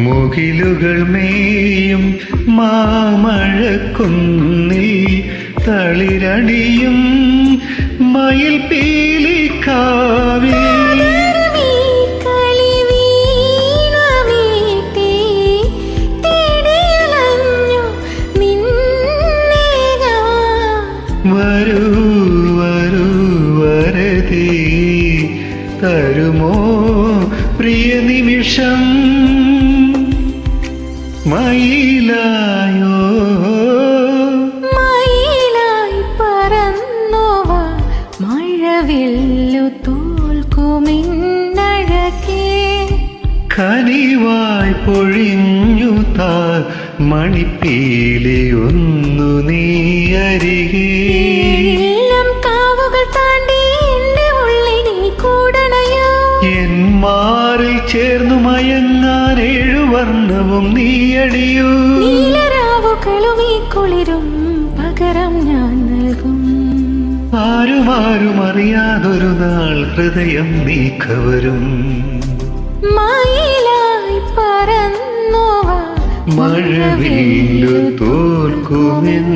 മുകിലുകൾ മേയും മാമഴക്കുന്നിൽ തളിരണിയും മയിൽ പീലിക്കാവിൽ വരൂ വരൂ വരതേ തരുമോ പ്രിയ നിമിഷം മയിലായോ മയിലായി പറന്നോവ മഴവില്ലു തോൽക്കുമിന്നഴകേ കനിവായി പൊഴിഞ്ഞു താ മണിപ്പീലി ഒന്നു നീ അരികേ കാവുകൾ താണ്ടി എന്റെ ഉള്ളിനെ കൂടണയോ എൻ മാറിൽ ചേർന്നു മയങ്ങാൻ ഏഴുവർണ്ണവും നീയടിയൂ നീലരാവുകളും ഈ കുളിരും പകരം ഞാൻ നൽകും ആരുമാരും അറിയാതൊരു നാൾ ഹൃദയം നീ കവരും മയിലായി പറന്നോവ മഴവില്ലു തോൽക്കുമെന്നഴകേ